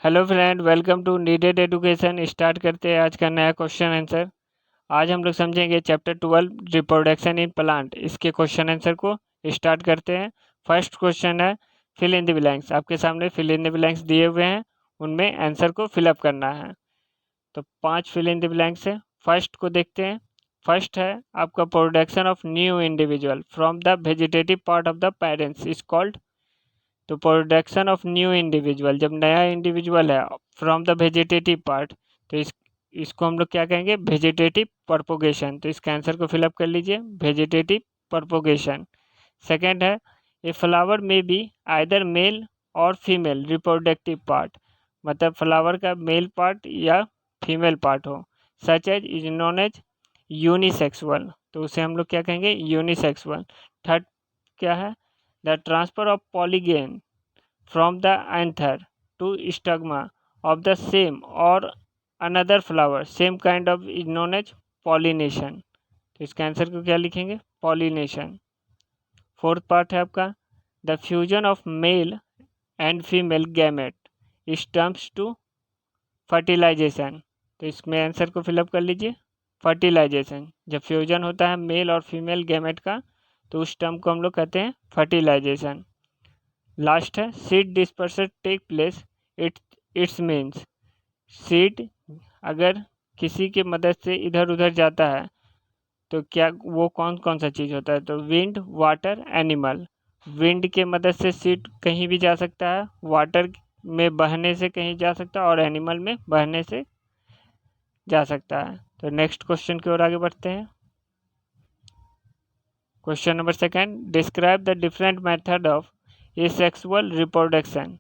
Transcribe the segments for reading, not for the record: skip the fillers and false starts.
Hello friend, welcome to needed education. Start करते हैं आज का नया क्वेश्चन आंसर। आज हम लोग समझेंगे चैप्टर 12 रिप्रोडक्शन इन प्लांट। इसके क्वेश्चन आंसर को स्टार्ट करते हैं। फर्स्ट क्वेश्चन है फिल इन द ब्लैंक्स। आपके सामने फिल इन द ब्लैंक्स दिए हुए हैं, उनमें आंसर को फिलअप करना है। तो 5 फिल इन द ब्लैंक्स है। फर्स्ट को देखते हैं। फर्स्ट है आपका production of new individual from the vegetative part of the parents is called. तो प्रोडक्शन ऑफ न्यू इंडिविजुअल, जब नया इंडिविजुअल है फ्रॉम द वेजिटेटिव पार्ट, तो इसको हम लोग क्या कहेंगे? वेजिटेटिव परपोगेशन। तो इसका आंसर को फिलअप कर लीजिए, वेजिटेटिव परपोगेशन। सेकेंड है ए फ्लावर में बी आइदर मेल और फीमेल रिप्रोडक्टिव पार्ट, मतलब फ्लावर का मेल पार्ट या फीमेल पार्ट हो, such as is known as unisexual. तो उसे हम लोग क्या कहेंगे? यूनिसेक्सुअल। थर्ड क्या है? The transfer of pollen grain from the anther to stigma of the same or another flower same kind of is known as pollination। तो इसका आंसर को क्या लिखेंगे? pollination। फोर्थ पार्ट है आपका the fusion of male and female gamete इस terms to fertilisation. तो इसमें आंसर को फिलअप कर लीजिए, फर्टिलाइजेशन। जब फ्यूजन होता है मेल और फीमेल गैमेट का, तो उस टर्म को हम लोग कहते हैं फर्टिलाइजेशन। लास्ट है seed dispersion take place its means. Seed अगर किसी के मदद से इधर उधर जाता है तो क्या वो कौन कौन सा चीज़ होता है? तो विंड, वाटर, एनिमल। विंड के मदद से सीड कहीं भी जा सकता है, वाटर में बहने से कहीं जा सकता है, और एनिमल में बहने से जा सकता है। तो नेक्स्ट क्वेश्चन की ओर आगे बढ़ते हैं। Question number second, describe the different method of asexual reproduction,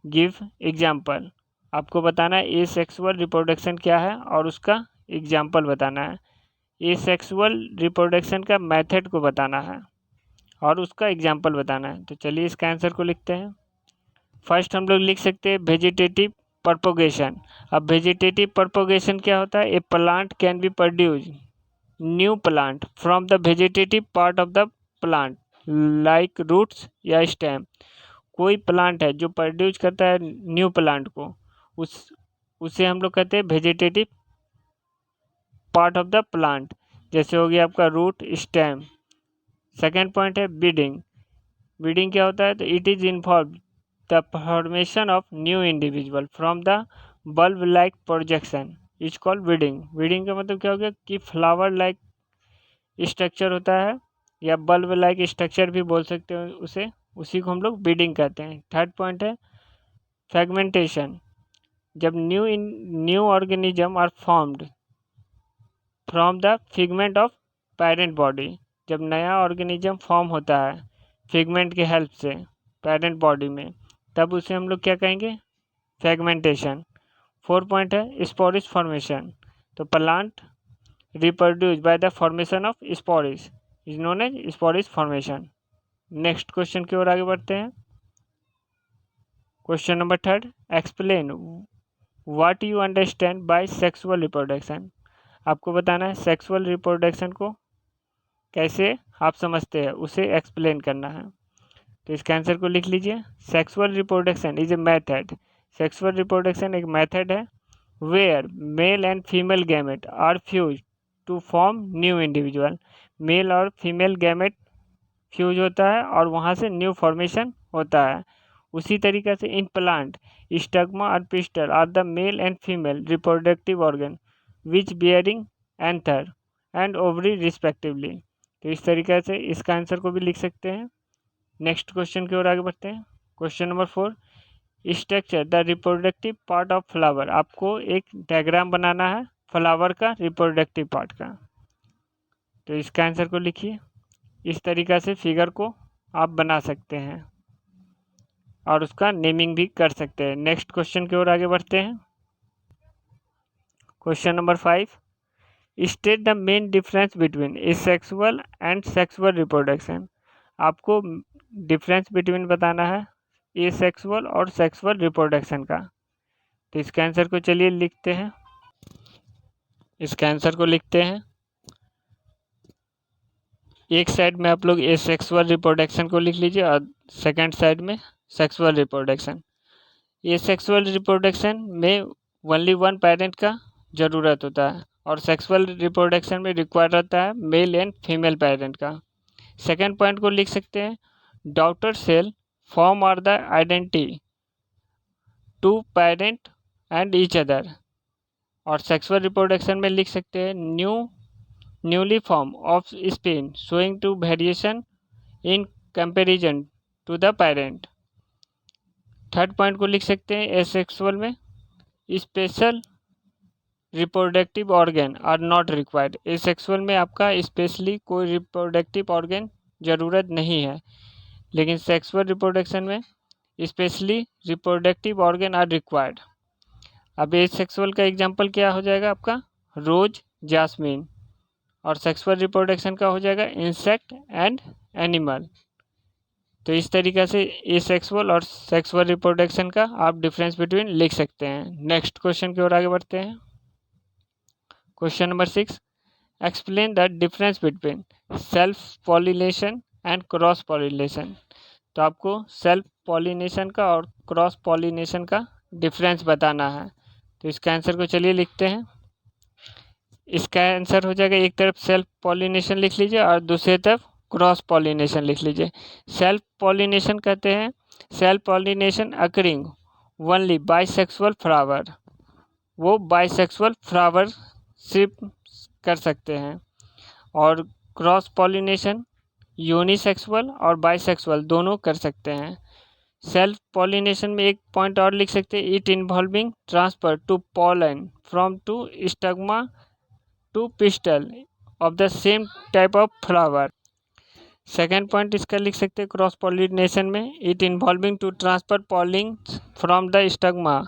give example. आपको बताना है एसेक्सुअल रिप्रोडक्शन क्या है और उसका एग्जाम्पल बताना है। एसेक्सुअल रिप्रोडक्शन का मेथड को बताना है और उसका एग्जाम्पल बताना है। तो चलिए इसका आंसर को लिखते हैं। फर्स्ट हम लोग लिख सकते हैं वेजिटेटिव परपोगेशन। अब वेजिटेटिव परपोगेशन क्या होता है? A plant can be produce new plant from the vegetative part of the plant like roots या स्टेम। कोई प्लांट है जो प्रोड्यूस करता है न्यू प्लांट को, उसे हम लोग कहते हैं vegetative part of the plant. जैसे हो गया आपका रूट, स्टेम। सेकेंड पॉइंट है बीडिंग। बीडिंग क्या होता है? तो it is involve the formation of new individual from the bulb like projection is called budding. Budding का मतलब क्या हो गया कि फ्लावर लाइक स्ट्रक्चर होता है, या बल्ब लाइक स्ट्रक्चर भी बोल सकते हैं उसे, उसी को हम लोग बीडिंग कहते हैं। थर्ड पॉइंट है फ्रेगमेंटेशन। जब new organism are formed from the fragment of parent body. जब नया ऑर्गेनिज्म फॉर्म होता है फिगमेंट के हेल्प से पेरेंट बॉडी में, तब उसे हम लोग क्या कहेंगे? फ्रेगमेंटेशन। 4 पॉइंट है स्पोरिस फॉर्मेशन। तो plant reproduce by the formation of spores is known as spores formation. Next question की ओर आगे बढ़ते हैं। Question number third, explain what you understand by sexual reproduction. आपको बताना है सेक्सुअल रिप्रोडक्शन को कैसे आप समझते हैं, उसे एक्सप्लेन करना है। तो इसका आंसर को लिख लीजिए, sexual reproduction is a method. Sexual reproduction एक मेथड है where male and female gamete are fuse to form new individual. Male और फीमेल गैमेट फ्यूज होता है और वहाँ से न्यू फॉर्मेशन होता है। उसी तरीके से इन प्लांट स्टग्मा और pistil are the male and female reproductive organ which bearing anther and ovary respectively. तो इस तरीके से इसका आंसर को भी लिख सकते हैं। नेक्स्ट क्वेश्चन की ओर आगे बढ़ते हैं। Question number 4, structure the reproductive part of flower. आपको एक डायग्राम बनाना है फ्लावर का रिप्रोडक्टिव पार्ट का। तो इसका आंसर को लिखिए। इस तरीक़ा से फिगर को आप बना सकते हैं और उसका नेमिंग भी कर सकते हैं। नेक्स्ट क्वेश्चन की ओर आगे बढ़ते हैं। Question number 5, state the main difference between asexual and sexual reproduction. आपको डिफरेंस बिटवीन बताना है एसेक्सुअल और सेक्सुअल रिप्रोडक्शन का। तो इसका आंसर को चलिए लिखते हैं। इसका आंसर को लिखते हैं। एक साइड में आप लोग एसेक्सुअल रिप्रोडक्शन को लिख लीजिए और सेकंड साइड में सेक्सुअल रिप्रोडक्शन। एसेक्सुअल रिप्रोडक्शन में ओनली वन पेरेंट का ज़रूरत होता है और सेक्सुअल रिप्रोडक्शन में रिक्वायर्ड रहता है मेल एंड फीमेल पेरेंट का। सेकेंड पॉइंट को लिख सकते हैं, daughter cell form are the identity to parent and each other. और सेक्सुअल रिप्रोडक्शन में लिख सकते हैं, newly form offspring showing to variation in comparison to the parent. Third point को लिख सकते हैं, एसेक्सुअल में special reproductive organ are not required. Asexual में आपका स्पेशली कोई रिप्रोडक्टिव ऑर्गन ज़रूरत नहीं है, लेकिन सेक्सुअल रिप्रोडक्शन में specially reproductive organ are required. अब एसेक्सुअल का एग्जांपल क्या हो जाएगा आपका, रोज, जास्मिन। और सेक्सुअल रिप्रोडक्शन का हो जाएगा इंसेक्ट एंड एनिमल। तो इस तरीक़े से एसेक्सुअल और सेक्सुअल रिप्रोडक्शन का आप डिफरेंस बिटवीन लिख सकते हैं। नेक्स्ट क्वेश्चन की ओर आगे बढ़ते हैं। Question number 6, explain the difference between self pollination and cross pollination. तो आपको सेल्फ पॉलिनेशन का और क्रॉस पॉलिनेशन का डिफरेंस बताना है। तो इसका आंसर को चलिए लिखते हैं। इसका आंसर हो जाएगा, एक तरफ सेल्फ पॉलिनेशन लिख लीजिए और दूसरी तरफ क्रॉस पॉलिनेशन लिख लीजिए। सेल्फ पॉलिनेशन कहते हैं self pollination occurring only bisexual flower, वो बाइसेक्सुअल फ्लावर सिर्फ कर सकते हैं। और क्रॉस पॉलिनेशन यूनिसेक्सुअल और बाइसेक्सुअल दोनों कर सकते हैं। सेल्फ पॉलिनेशन में एक पॉइंट और लिख सकते हैं, it involving transfer to pollen from to stigma to pistil of the same type of flower. Second point इसका लिख सकते हैं, क्रॉस पॉलिनेशन में it involving to transfer pollen from the stigma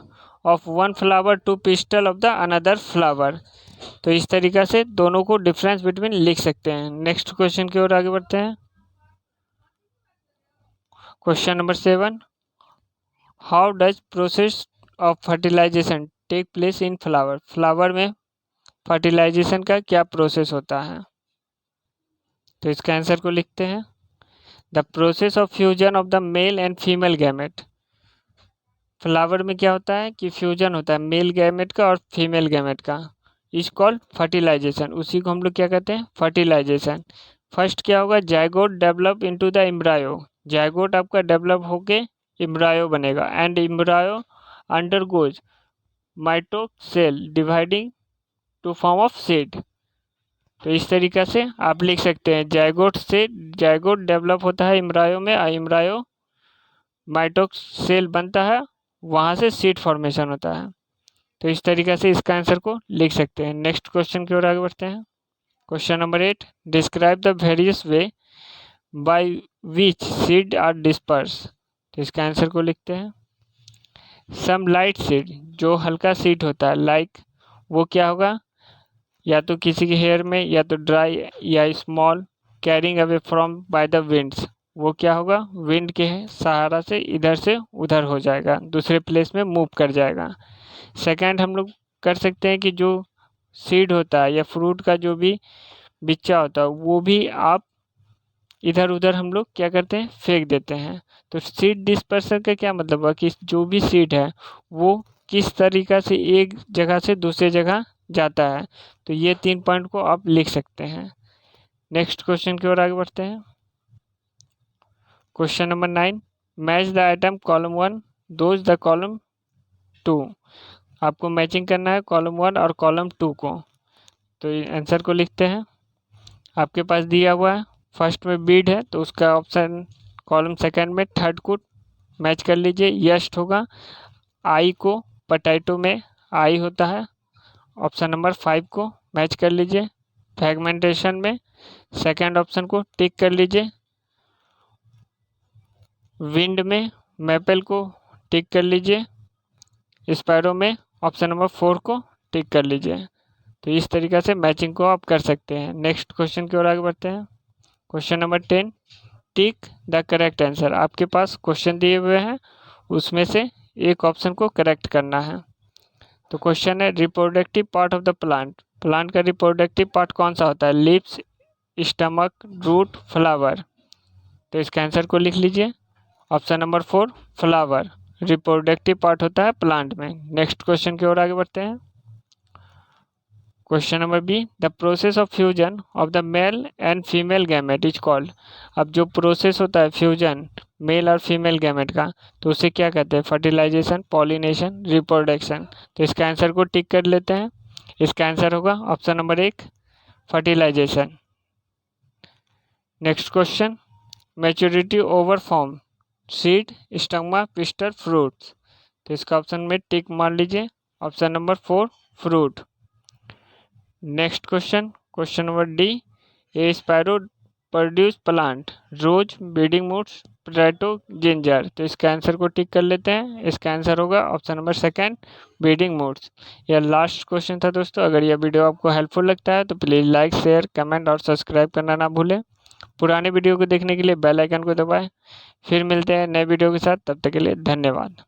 of one flower to pistil of the another flower. तो इस तरीक़ा से दोनों को डिफरेंस बिटवीन लिख सकते हैं। नेक्स्ट क्वेश्चन की ओर आगे बढ़ते हैं। Question number 7, how does process of fertilisation take place in flower. Flower में फर्टिलाइजेशन का क्या प्रोसेस होता है। तो इसका आंसर को लिखते हैं, the process of fusion of the male and female gamete. Flower में क्या होता है कि फ्यूजन होता है मेल गैमेट का और फीमेल गैमेट का, इज कॉल्ड फर्टिलाइजेशन। उसी को हम लोग क्या कहते हैं, फर्टिलाइजेशन। फर्स्ट क्या होगा, zygote develop into the embryo. Zygote आपका डेवलप होके एम्ब्रायो बनेगा and embryo undergoes mitosis dividing to form of seed. तो इस तरीक़ा से आप लिख सकते हैं, जायगोट डेवलप होता है एम्ब्रायो में, एम्ब्रायो माइटोसेल बनता है, वहाँ से सीड फॉर्मेशन होता है। तो इस तरीक़े से इसका आंसर को लिख सकते हैं। नेक्स्ट क्वेश्चन की ओर आगे बढ़ते हैं। Question number 8, describe the various way by which seed are disperse. तो इसका आंसर को लिखते हैं, सम लाइट सीड, जो हल्का सीड होता है लाइक, वो क्या होगा, या तो किसी के हेयर में, या तो ड्राई या small, carrying away from by the winds, वो क्या होगा, विंड के सहारा से इधर से उधर हो जाएगा, दूसरे प्लेस में मूव कर जाएगा। सेकंड हम लोग कर सकते हैं कि जो सीड होता है या फ्रूट का जो भी बिच्चा होता है वो भी आप इधर उधर हम लोग क्या करते हैं, फेंक देते हैं। तो सीड डिस्पर्सन का क्या मतलब है कि जो भी सीड है वो किस तरीक़ा से एक जगह से दूसरे जगह जाता है। तो ये 3 पॉइंट को आप लिख सकते हैं। नेक्स्ट क्वेश्चन की ओर आगे बढ़ते हैं। Question number 9, match the item column 1 those the column 2। आपको मैचिंग करना है कॉलम 1 और कॉलम 2 को। तो आंसर को लिखते हैं, आपके पास दिया हुआ है फर्स्ट में बीड है, तो उसका ऑप्शन कॉलम सेकंड में थर्ड को मैच कर लीजिए, यस्ट होगा। आई को पोटैटो में आई होता है, ऑप्शन नंबर 5 को मैच कर लीजिए। फ्रैगमेंटेशन में सेकंड ऑप्शन को टिक कर लीजिए। विंड में मैपल को टिक कर लीजिए। स्पैरो में ऑप्शन नंबर 4 को टिक कर लीजिए। तो इस तरीक़े से मैचिंग को आप कर सकते हैं। नेक्स्ट क्वेश्चन की ओर आगे बढ़ते हैं। Question number 10, tick the correct answer. आपके पास क्वेश्चन दिए हुए हैं, उसमें से एक ऑप्शन को करेक्ट करना है। तो क्वेश्चन है, reproductive part of the plant. Plant का रिप्रोडक्टिव पार्ट कौन सा होता है, लीव्स, स्टमक, रूट, फ्लावर। तो इसका आंसर को लिख लीजिए, option number 4 flower. Reproductive part होता है प्लांट में। नेक्स्ट क्वेश्चन की ओर आगे बढ़ते हैं। Question number B, the process of fusion of the male and female gamete is called. अब जो प्रोसेस होता है फ्यूजन मेल और फीमेल गैमेट का, तो उसे क्या कहते हैं? Fertilisation, pollination, reproduction. तो इसका आंसर को टिक कर लेते हैं। इसका आंसर होगा option number 1, fertilisation. Next question, maturity over form seed, stigma, pistil, fruits. तो इसका ऑप्शन में टिक मार लीजिए, option number 4, fruit. Next question number D, a sparrow produce plant, rose, breeding moods, potato, ginger. तो इसका answer को टिक कर लेते हैं। इसका आंसर होगा ऑप्शन नंबर 2, ब्रीडिंग मूड्स। यह लास्ट क्वेश्चन था दोस्तों। अगर यह वीडियो आपको हेल्पफुल लगता है तो प्लीज़ लाइक, शेयर, कमेंट और सब्सक्राइब करना ना भूलें। पुराने वीडियो को देखने के लिए बेल आइकन को दबाएं। फिर मिलते हैं नए वीडियो के साथ, तब तक के लिए धन्यवाद।